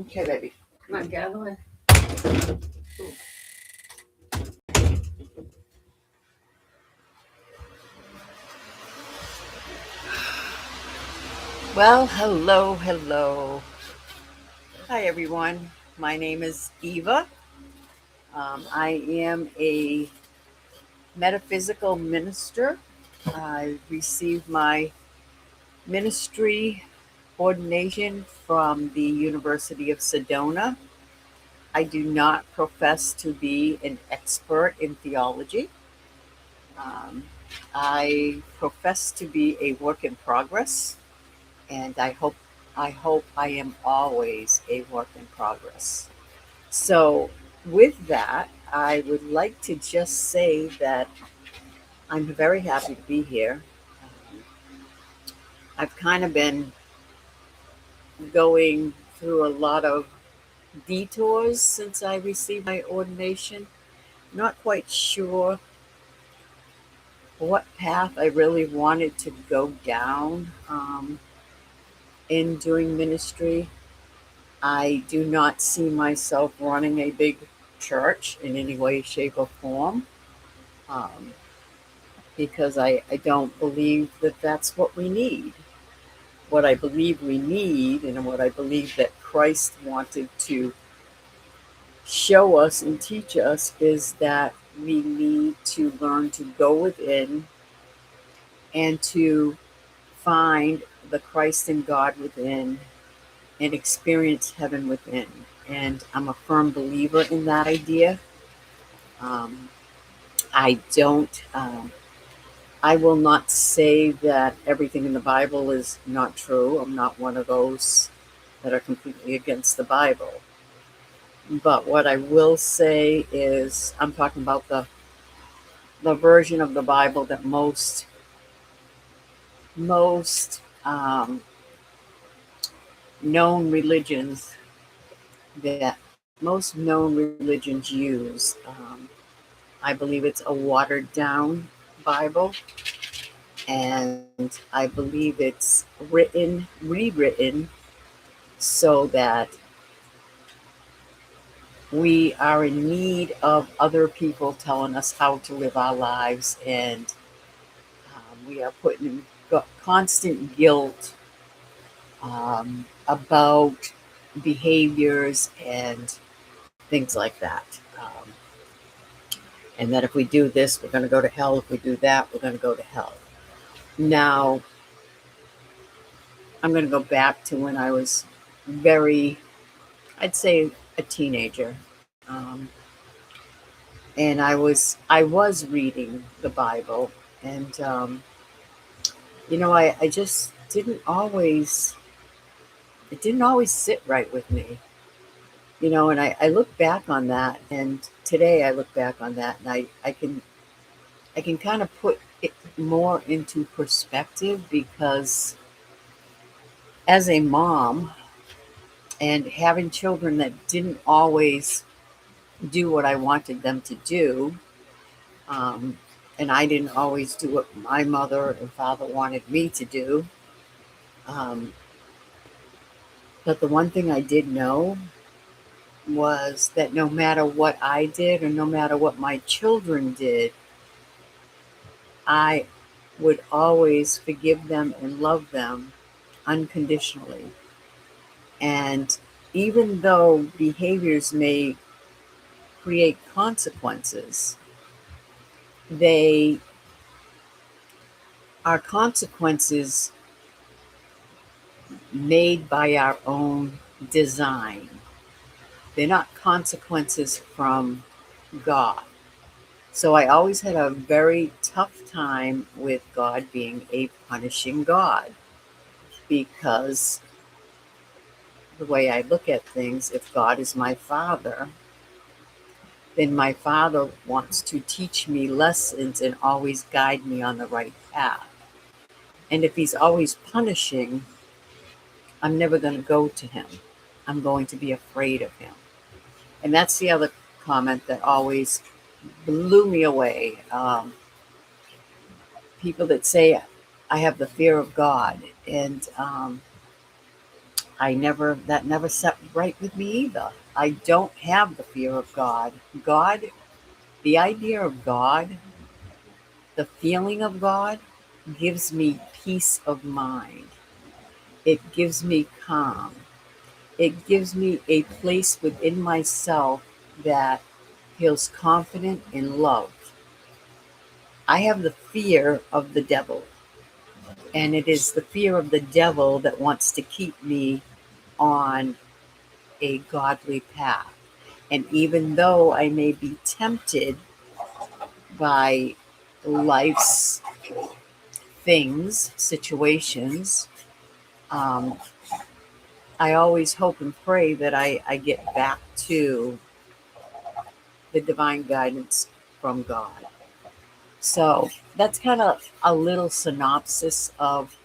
Okay, baby. Come on, get out of the way. Well, hello. Hi, everyone. My name is Eva. I am a metaphysical minister. I received my ministry ordination from the University of Sedona. I do not profess to be an expert in theology. Um, I profess to be a work in progress, and I hope I am always a work in progress. So, with that, I would like to just say that I'm very happy to be here. Um, I've kind of been going through a lot of detours since I received my ordination. Not quite sure what path I really wanted to go down in doing ministry. I do not see myself running a big church in any way, shape, or form. Um, because I don't believe that that's what we need. What I believe we need, and what I believe that Christ wanted to show us and teach us, is that we need to learn to go within and to find the Christ and God within and experience heaven within. And I'm a firm believer in that idea. Um, I don't. I will not say that everything in the Bible is not true. I'm not one of those that are completely against the Bible. But what I will say is, I'm talking about the version of the Bible that most known religions most known religions use. I believe it's a watered down Bible, and I believe it's rewritten so that we are in need of other people telling us how to live our lives, and we are put in constant guilt about behaviors and things like that. And that if we do this, we're going to go to hell. If we do that, we're going to go to hell. Now, I'm going to go back to when I was very, I'd say, a teenager. And I was reading the Bible, and I just didn't always it didn't always sit right with me. And I look back on that, and today I look back on that, and I can kind of put it more into perspective, because as a mom and having children that didn't always do what I wanted them to do, um, and I didn't always do what my mother and father wanted me to do. Um, but the one thing I did know was that no matter what I did, or no matter what my children did, I would always forgive them and love them unconditionally. And even though behaviors may create consequences, they are consequences made by our own design. They're not consequences from God. So I always had a very tough time with God being a punishing God, because the way I look at things, if God is my father, then my father wants to teach me lessons and always guide me on the right path. And if he's always punishing, I'm never going to go to him. I'm going to be afraid of him. And that's the other comment that always blew me away. People that say, I have the fear of God. And that never set right with me either. I don't have the fear of God. The idea of God, the feeling of God gives me peace of mind. It gives me calm. It gives me a place within myself that feels confident and loved. I have the fear of the devil, and it is the fear of the devil that wants to keep me on a godly path. And even though I may be tempted by life's things, situations, um, I always hope and pray that I get back to the divine guidance from God. So that's kind of a little synopsis of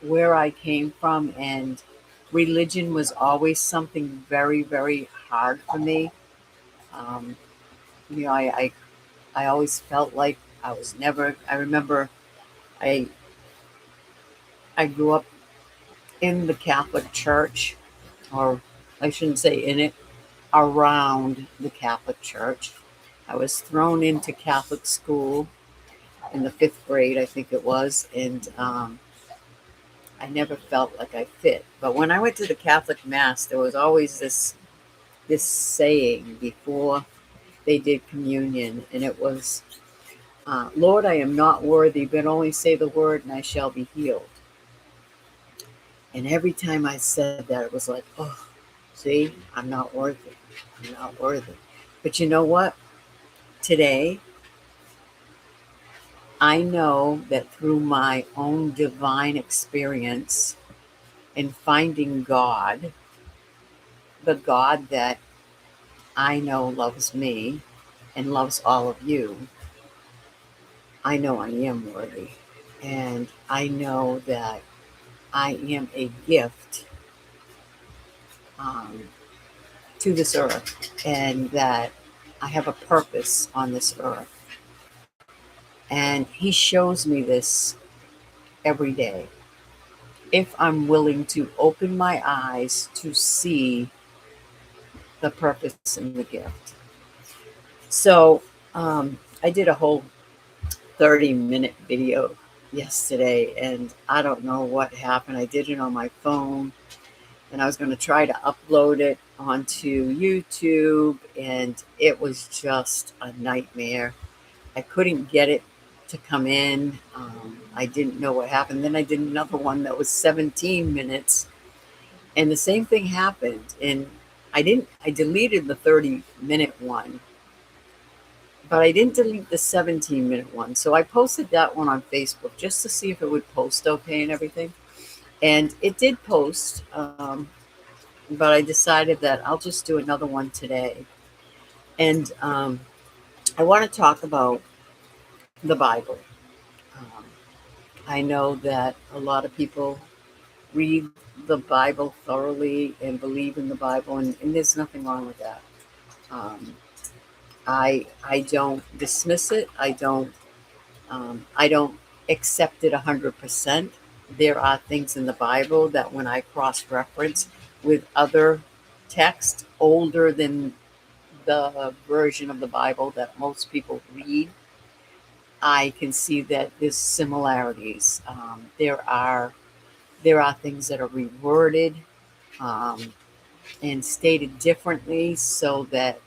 where I came from. And religion was always something very, very hard for me. Um, you know, I always felt like I was never, I remember I, I grew up in the Catholic Church, or I shouldn't say in it, around the Catholic Church. I was thrown into Catholic school in the fifth grade, I think it was, and I never felt like I fit. But when I went to the Catholic Mass, there was always this saying before they did communion, and it was, "Lord, I am not worthy, but only say the word, and I shall be healed." And every time I said that, it was like, "Oh, see, I'm not worthy. I'm not worthy." But you know what? Today, I know that through my own divine experience in finding God, the God that I know loves me and loves all of you, I know I am worthy. And I know that I am a gift um, to this earth, and that I have a purpose on this earth. And He shows me this every day if I'm willing to open my eyes to see the purpose and the gift. So I did a whole 30-minute video yesterday, and I don't know what happened. I did it on my phone, and I was going to try to upload it onto YouTube, and it was just a nightmare. I couldn't get it to come in. I didn't know what happened. Then I did another one that was 17 minutes, and the same thing happened. And I deleted the 30-minute one, but I didn't delete the 17-minute one. So I posted that one on Facebook just to see if it would post okay and everything. And it did post, but I decided that I'll just do another one today. And I want to talk about the Bible. Um, I know that a lot of people read the Bible thoroughly and believe in the Bible, and there's nothing wrong with that. Um, I don't dismiss it. I don't accept it 100%. There are things in the Bible that when I cross-reference with other texts older than the version of the Bible that most people read, I can see that there's similarities. There are things that are reworded um, and stated differently so that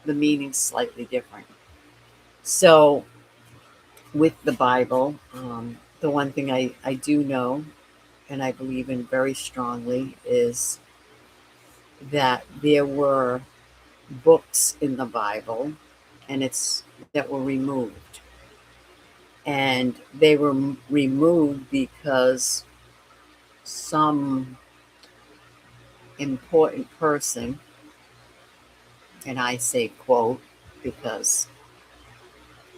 the meaning's slightly different. So with the Bible, the one thing I do know and I believe in very strongly is that there were books in the Bible and it's that were removed. And they were removed because some important person, and I say quote because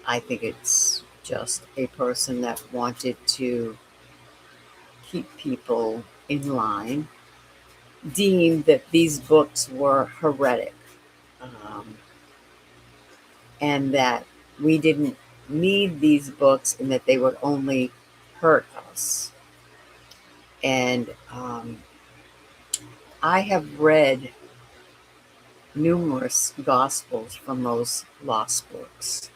I think it's just a person that wanted to keep people in line, deemed that these books were heretic, um, and that we didn't need these books and that they would only hurt us. And I have read numerous gospels from those lost books,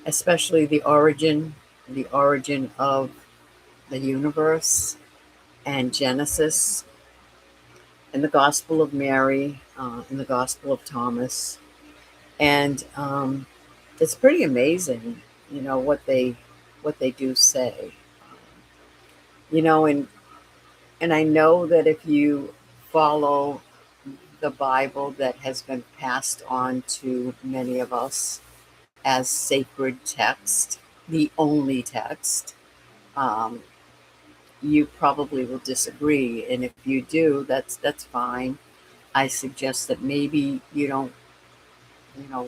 especially the origin of the universe and Genesis, and the Gospel of Mary, and the Gospel of Thomas, and it's pretty amazing, what they do say, um, and I know that if you follow the Bible that has been passed on to many of us as sacred text, the only text, um, you probably will disagree. And if you do, that's fine. I suggest that maybe you don't,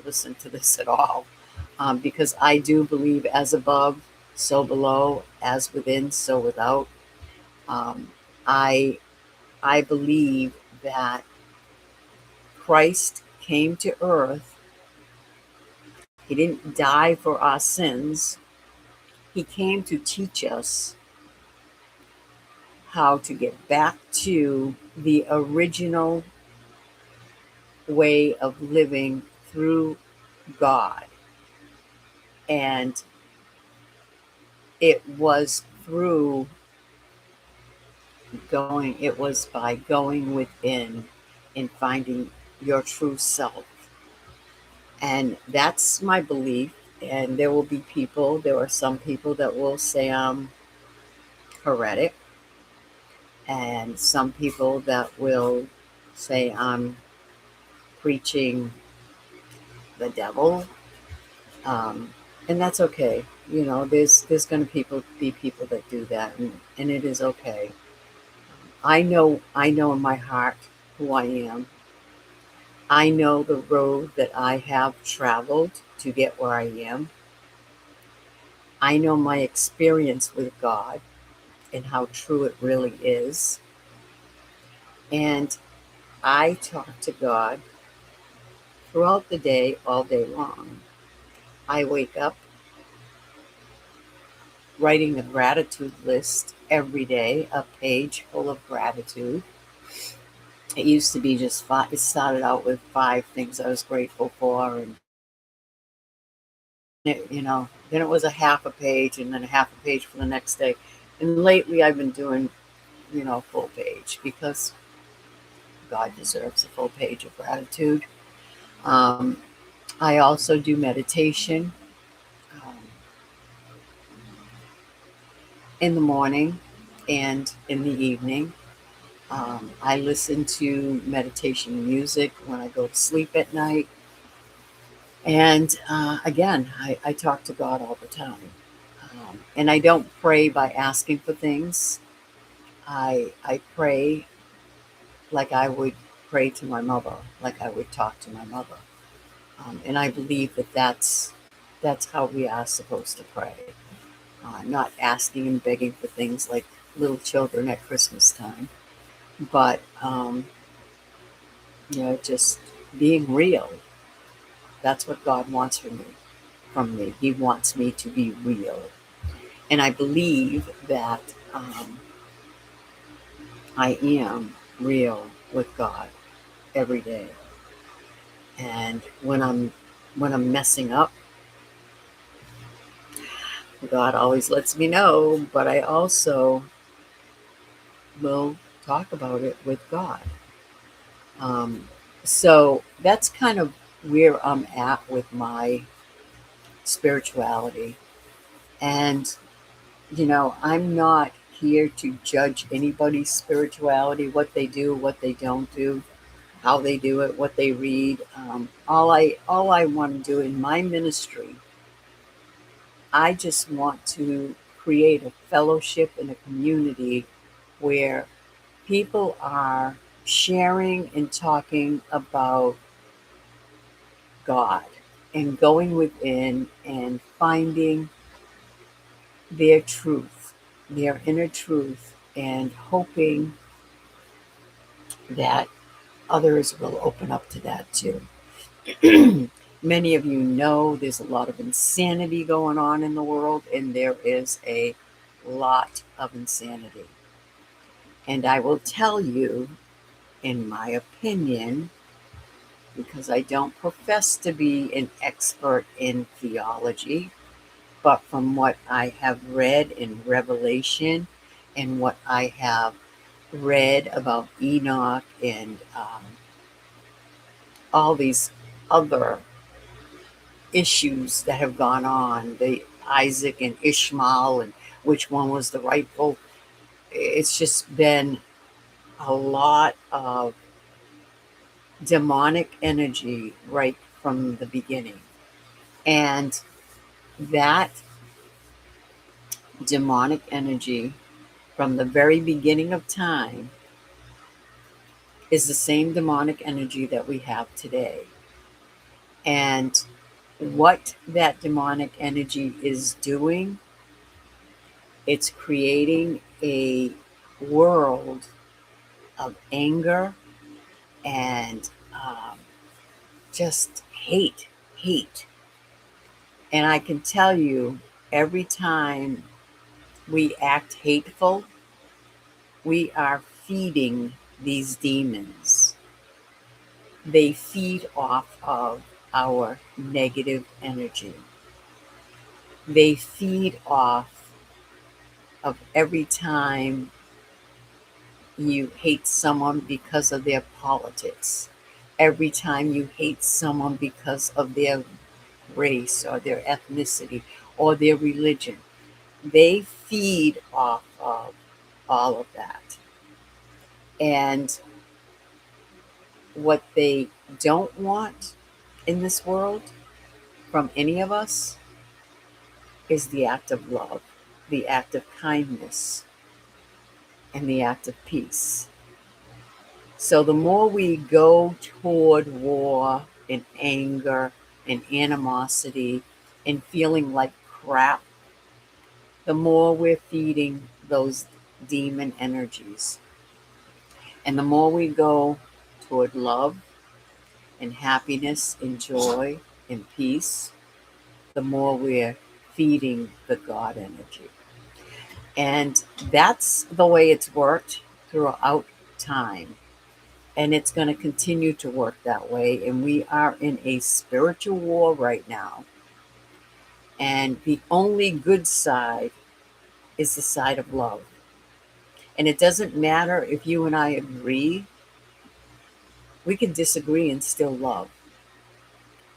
listen to this at all, because I do believe as above, so below, as within, so without. Um, I I believe that Christ came to earth. He didn't die for our sins. He came to teach us how to get back to the original way of living through God. And it was by going within and finding your true self. And that's my belief. And there are some people that will say I'm heretic, and some people that will say I'm preaching the devil, um, and that's okay. There's going to be people that do that, and it is okay. I know in my heart who I am. I know the road that I have traveled to get where I am. I know my experience with God and how true it really is. And I talk to God throughout the day, all day long. I wake up writing a gratitude list every day, a page full of gratitude. It used to be just five. It started out with 5 things I was grateful for, and then it was a half a page, and then a half a page for the next day. And lately, I've been doing, a full page, because God deserves a full page of gratitude. Um, I also do meditation, um, in the morning and in the evening. I listen to meditation music when I go to sleep at night. And again, I talk to God all the time. And I don't pray by asking for things. I pray like I would pray to my mother, like I would talk to my mother. And I believe that that's how we are supposed to pray, not asking and begging for things like little children at Christmas time, but just being real. That's what God wants from me. From me, He wants me to be real, and I believe that I am real with God every day. And when I'm messing up, God always lets me know, but I also will talk about it with God. Um, so that's kind of where I'm at with my spirituality. And, I'm not here to judge anybody's spirituality, what they do, what they don't do, how they do it, what they read. All I want to do in my ministry, I just want to create a fellowship and a community where people are sharing and talking about God and going within and finding their truth, their inner truth, and hoping that others will open up to that too. Many of you know there's a lot of insanity going on in the world, and there is a lot of insanity. And I will tell you in my opinion, because I don't profess to be an expert in theology, but from what I have read in Revelation and what I have read about Enoch and all these other issues that have gone on, the Isaac and Ishmael, and which one was the rightful. It's just been a lot of demonic energy right from the beginning. And that demonic energy from the very beginning of time is the same demonic energy that we have today. And what that demonic energy is doing, it's creating a world of anger and just hate. And I can tell you, every time we act hateful, we are feeding these demons. They feed off of our negative energy. They feed off of every time you hate someone because of their politics, every time you hate someone because of their race or their ethnicity or their religion. They feed off of all of that. And what they don't want in this world from any of us is the act of love, the act of kindness, and the act of peace. So the more we go toward war and anger and animosity and feeling like crap, the more we're feeding those demon energies. And the more we go toward love and happiness and joy and peace, the more we're feeding the God energy. And that's the way it's worked throughout time. And it's going to continue to work that way. And we are in a spiritual war right now. And the only good side is the side of love. And it doesn't matter if you and I agree, we can disagree and still love.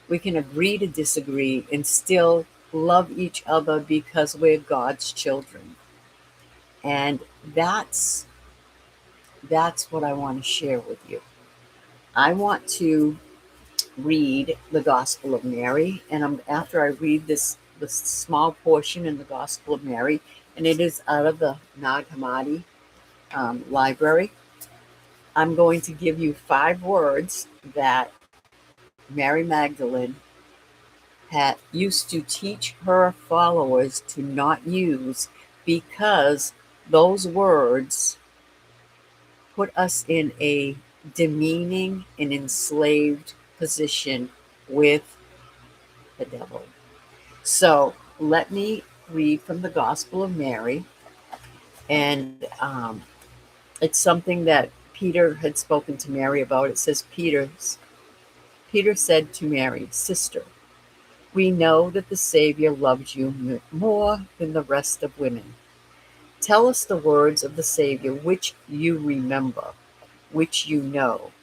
We can agree to disagree and still love each other because we're God's children. And that's what I want to share with you. I want to read the Gospel of Mary, and after I read this small portion in the Gospel of Mary, and it is out of the Nag Hammadi library, I'm going to give you 5 words that Mary Magdalene had used to teach her followers to not use, because those words put us in a demeaning and enslaved position with the devil. So let me read from the Gospel of Mary, and it's something that Peter had spoken to Mary about. It says, Peter said to Mary, "Sister, we know that the Savior loves you more than the rest of women. Tell us the words of the Savior which you remember, which you know,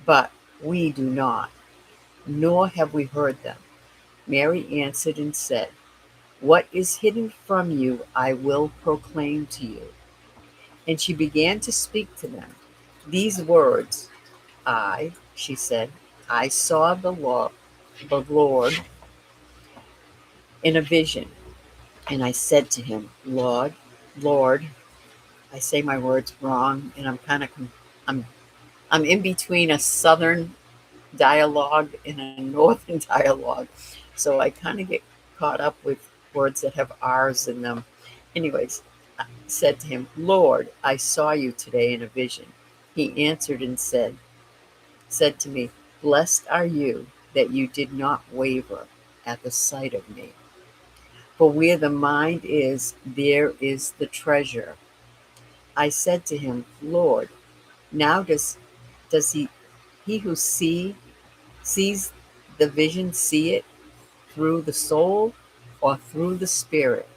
but we do not, nor have we heard them." Mary answered and said, "What is hidden from you I will proclaim to you." And she began to speak to them these words. She said, "I saw the Lord in a vision, and I said to him, Lord," I say my words wrong, and I'm I'm in between a southern dialogue and a northern dialogue, so I kind of get caught up with words that have R's in them. Anyways, I said to him, "Lord, I saw you today in a vision." He answered and said to me, "Blessed are you that you did not waver at the sight of me. For where the mind is, there is the treasure." I said to him, "Lord, Now does he who sees the vision see it through the soul or through the spirit?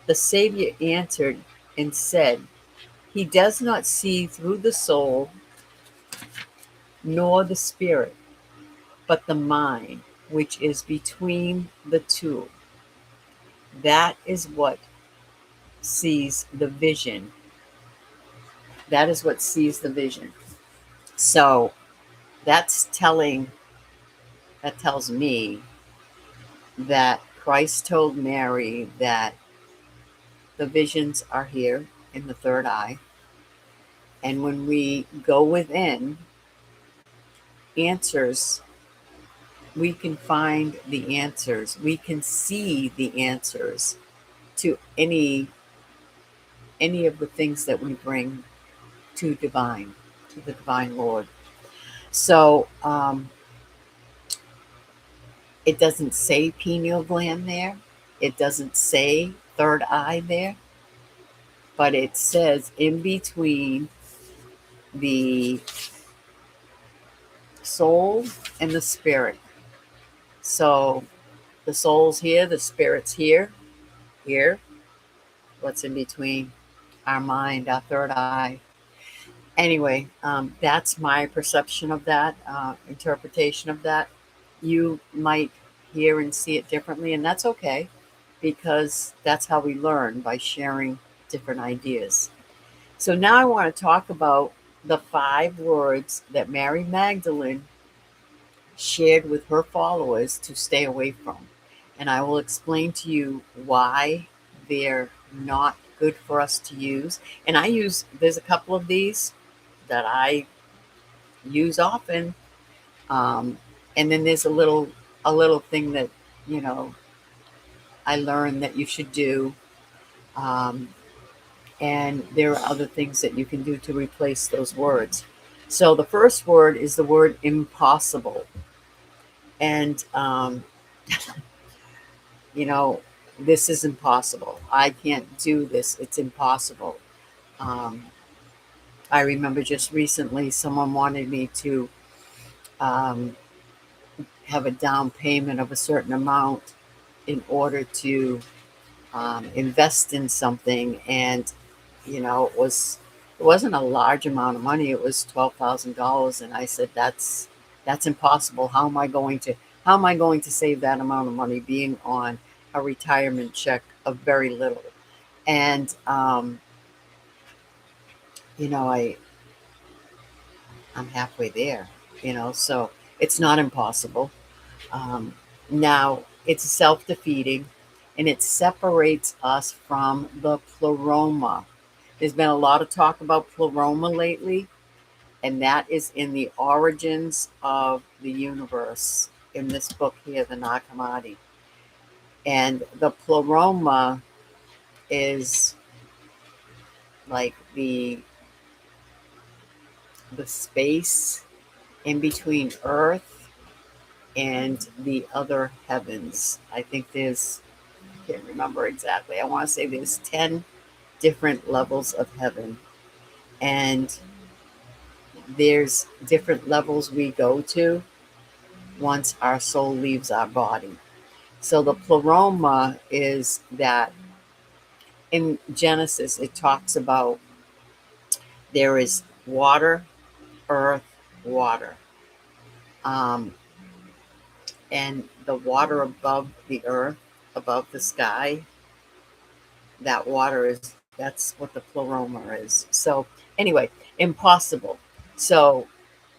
The Savior answered and said, he does not see through the soul nor the spirit, but the mind, which is between the two. That is what sees the vision. That is what sees the vision. So that's that tells me that Christ told Mary that the visions are here in the third eye. And when we go within, answers, we can find the answers. We can see the answers to any of the things that we bring to to the divine Lord. So it doesn't say pineal gland there. It doesn't say third eye there, but it says in between the soul and the spirit. So the soul's here, the spirit's here, here. What's in between? Our mind, our third eye. Anyway, that's my perception of that, interpretation of that. You might hear and see it differently, and that's okay because that's how we learn, by sharing different ideas. So now I want to talk about the 5 words that Mary Magdalene shared with her followers to stay away from. And I will explain to you why they're not good for us to use. And there's a couple of these that I use often. Um, and then there's a little thing that, you know, I learned that you should do. Um, and there are other things that you can do to replace those words. So the first word is the word impossible. And, you know, this is impossible. I can't do this. It's impossible. Um, I remember just recently someone wanted me to um, have a down payment of a certain amount in order to invest in something, and it wasn't a large amount of money. It was $12,000, and I said that's impossible. How am I going to save that amount of money being on a retirement check of very little? And you know, I'm halfway there. So it's not impossible. Um, Now, it's self defeating, and it separates us from the pleroma. There's been a lot of talk about pleroma lately, and that is in the origins of the universe in this book here, the Nag Hammadi. And the pleroma is like the space in between Earth and the other heavens. I think I can't remember exactly. I want to say there's 10 different levels of heaven, and there's different levels we go to once our soul leaves our body. So the pleroma is that in Genesis, it talks about there is water, earth, water. Um, and the water above the earth, above the sky, that's what the pleroma is. So anyway, impossible. So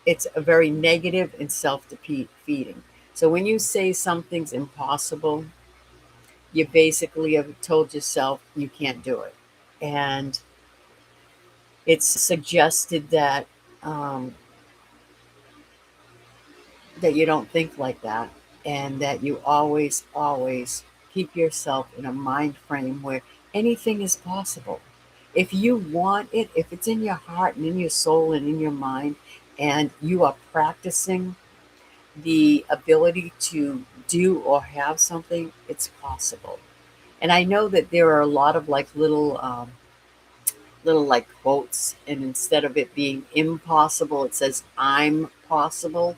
it's a very negative and self-defeating. So when you say something's impossible, you basically have told yourself you can't do it. And it's suggested um, that you don't think like that, and that you always keep yourself in a mind frame where anything is possible. If you want it, if it's in your heart and in your soul and in your mind, and you are practicing the ability to do or have something, it's possible. And I know that there are a lot of like little like quotes, and instead of it being impossible, it says I'm possible.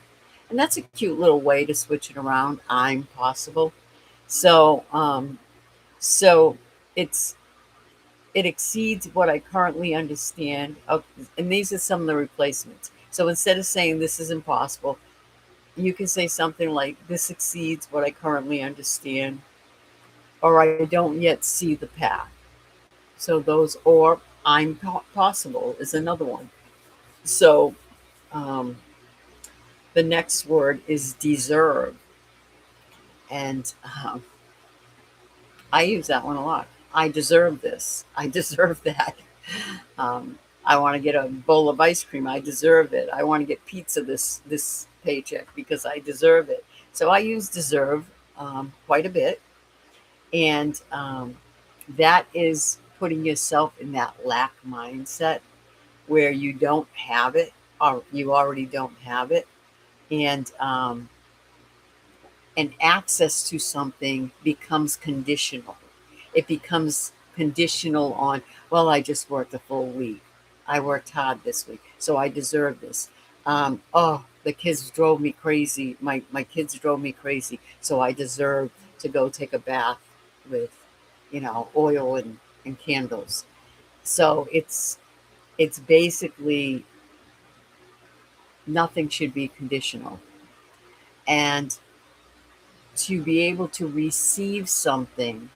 And that's a cute little way to switch it around. I'm possible. So, so it's it exceeds what I currently understand. And these are some of the replacements. So instead of saying this is impossible, you can say something like this exceeds what I currently understand, or I don't yet see the path. So those, or I'm possible is another one. So um, the next word is deserve. And I use that one a lot. I deserve this. I deserve that. I want to get a bowl of ice cream. I deserve it. I want to get pizza this paycheck because I deserve it. So I use deserve quite a bit, and that is putting yourself in that lack mindset where you don't have it, or you already don't have it, and access to something becomes conditional. It becomes conditional on, well, I just worked a full week. I worked hard this week, so I deserve this. Oh, the kids drove me crazy. My kids drove me crazy, so I deserve to go take a bath with, oil and candles. So it's basically nothing should be conditional. And to be able to receive something,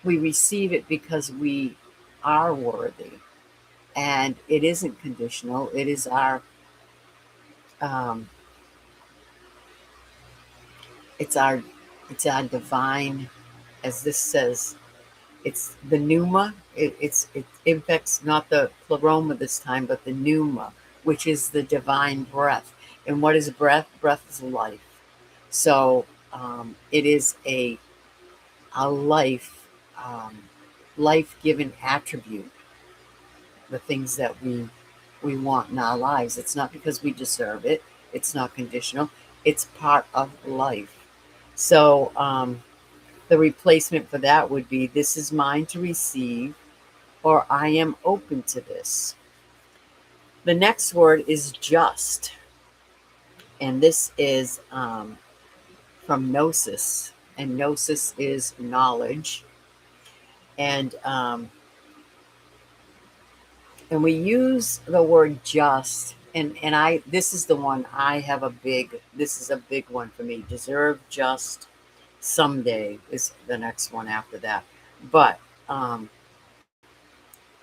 we receive it because we are worthy, and it isn't conditional. It is um, it's our it's our divine, as this says, it's the pneuma. It infects not the pleroma this time, but the pneuma, which is the divine breath. And what is breath? Breath is life. So it is a um, life given attribute, the things that we want in our lives. It's not because we deserve it. It's not conditional. It's part of life. So the replacement for that would be this is mine to receive, or I am open to this. The next word is just, and this is from gnosis, and gnosis is knowledge, and we use the word just, and I this is the one I have a big this is a big one for me. Deserve, just, someday is the next one after that. But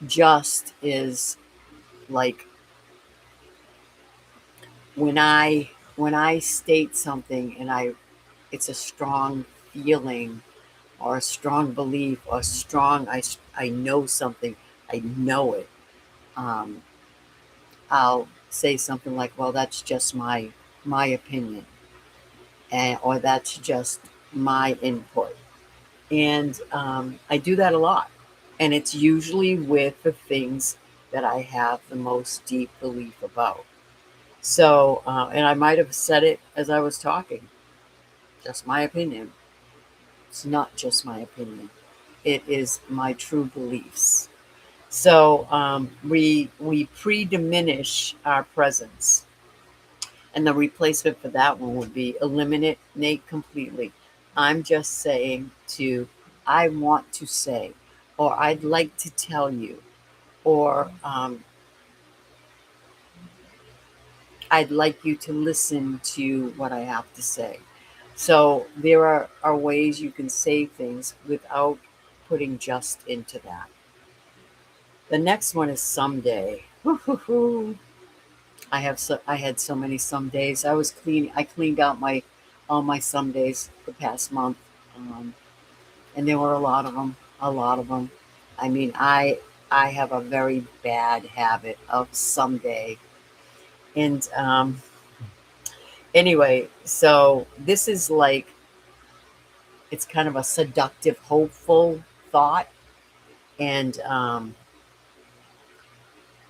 just is like when I state something and I it's a strong feeling or a strong belief or strong I know something, I know it. um, I'll say something like, well, that's just my opinion, and or that's just my input. And I do that a lot, and it's usually with the things that I have the most deep belief about. So and I might have said it as I was talking, just my opinion. It's not just my opinion, it is my true beliefs. So we pre-diminish our presence, and the replacement for that one would be eliminate completely. I'm just saying to, I want to say, or I'd like to tell you, or I'd like you to listen to what I have to say. So there are ways you can say things without putting just into that. The next one is someday. Woo-hoo-hoo. I had so many some days. I cleaned out my all my some days the past month, um, and there were a lot of them. A lot of them. I mean, I have a very bad habit of someday, and anyway, so this is like it's kind of a seductive, hopeful thought, and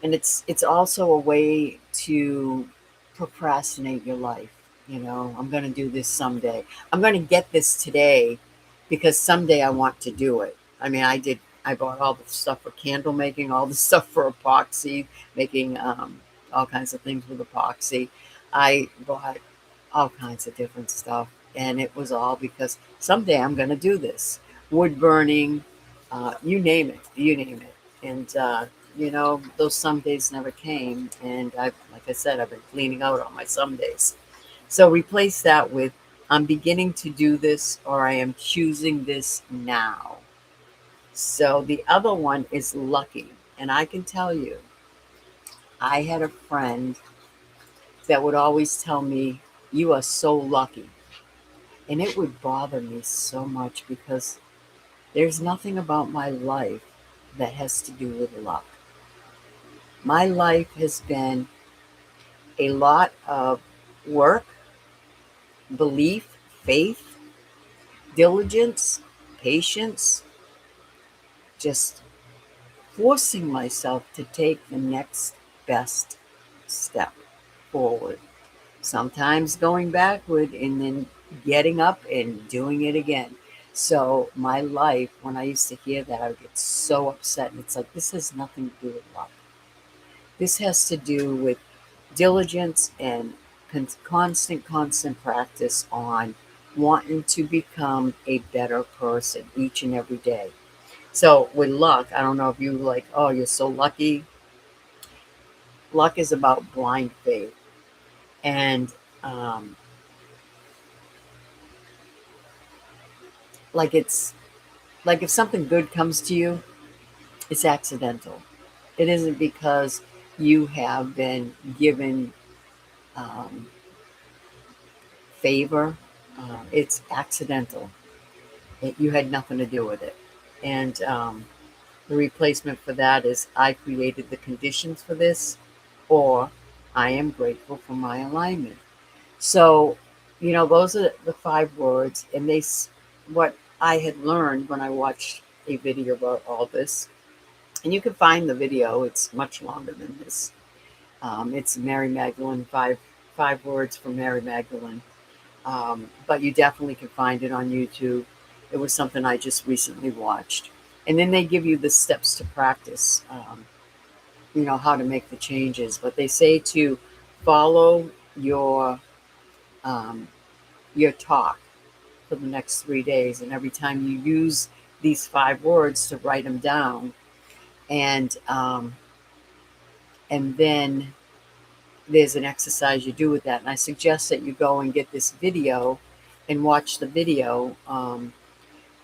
it's also a way to procrastinate your life. I'm going to do this someday. I'm going to get this today because someday I want to do it. I mean, I did. I bought all the stuff for candle making, all the stuff for epoxy, making all kinds of things with epoxy. I bought all kinds of different stuff, and it was all because someday I'm going to do this. Wood burning, you name it. And, those some days never came. And like I said, I've been cleaning out on my some days. So replace that with I'm beginning to do this or I am choosing this now. So the other one is lucky. And I can tell you, I had a friend that would always tell me, "You are so lucky." And it would bother me so much because there's nothing about my life that has to do with luck. My life has been a lot of work, belief, faith, diligence, patience, just forcing myself to take the next best step forward. Sometimes going backward and then getting up and doing it again. So my life, when I used to hear that, I would get so upset. And it's like, this has nothing to do with luck. This has to do with diligence and constant practice on wanting to become a better person each and every day. So with luck, I don't know if you like, oh, you're so lucky. Luck is about blind faith. And um, like it's like if something good comes to you, it's accidental. It isn't because you have been given um, favor. It's accidental. You had nothing to do with it. And the replacement for that is I created the conditions for this, or I am grateful for my alignment. So, those are the 5 words. And what I had learned when I watched a video about all this, and you can find the video, it's much longer than this. It's Mary Magdalene, five words for Mary Magdalene. But you definitely can find it on YouTube. It was something I just recently watched. And then they give you the steps to practice, how to make the changes. But they say to follow um, your talk for the next 3 days. And every time you use these 5 words to write them down, and then there's an exercise you do with that. And I suggest that you go and get this video and watch the video.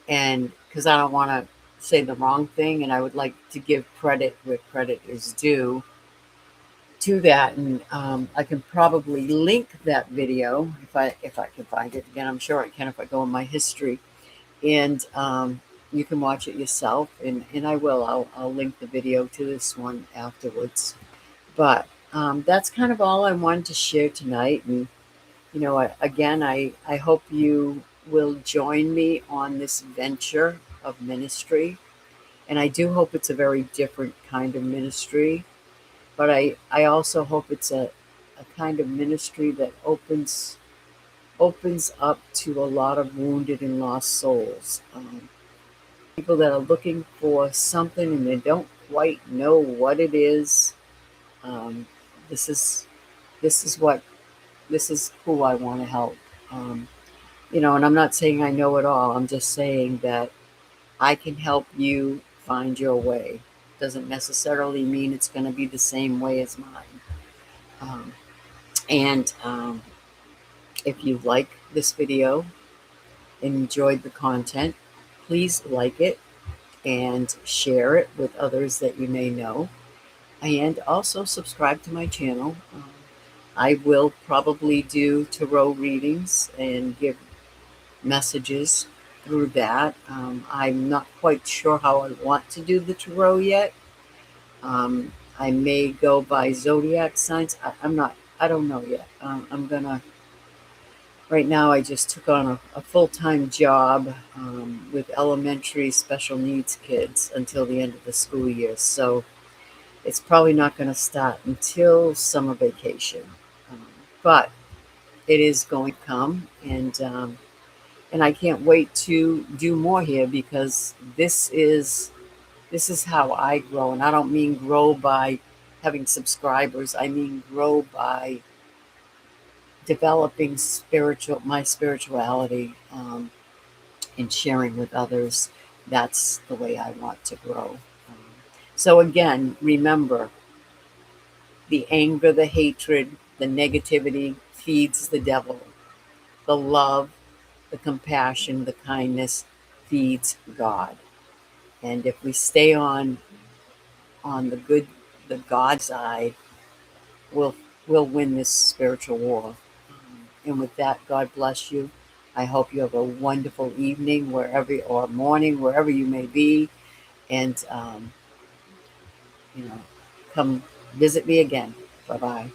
And because I don't want to say the wrong thing, and I would like to give credit where credit is due to that. And I can probably link that video if I can find it again. I'm sure I can if I go in my history, and you can watch it yourself. And I will. I'll link the video to this one afterwards. But that's kind of all I wanted to share tonight. And again, I hope you will join me on this venture of ministry. And I do hope it's a very different kind of ministry. But I also hope it's a kind of ministry that opens up to a lot of wounded and lost souls. People that are looking for something and they don't quite know what it is. Um, this is this is what this is who I want to help. Um, and I'm not saying I know it all. I'm just saying that I can help you find your way. Doesn't necessarily mean it's going to be the same way as mine. Um, and if you like this video and enjoyed the content, please like it and share it with others that you may know. And also subscribe to my channel. I will probably do tarot readings and give messages through that. I'm not quite sure how I want to do the tarot yet. I may go by zodiac signs. I don't know yet. Right now I just took on a full-time job with elementary special needs kids until the end of the school year. So it's probably not going to start until summer vacation. Um, but it is going to come, and I can't wait to do more here because this is This is how I grow. And I don't mean grow by having subscribers, I mean grow by developing my spirituality, and sharing with others. That's the way I want to grow. So, again, remember, the anger, the hatred, the negativity feeds the devil. The love, the compassion, the kindness feeds God. And if we stay on the God side, we'll we'll win this spiritual war. And with that, God bless you. I hope you have a wonderful evening or morning wherever you may be, and come visit me again. Bye bye.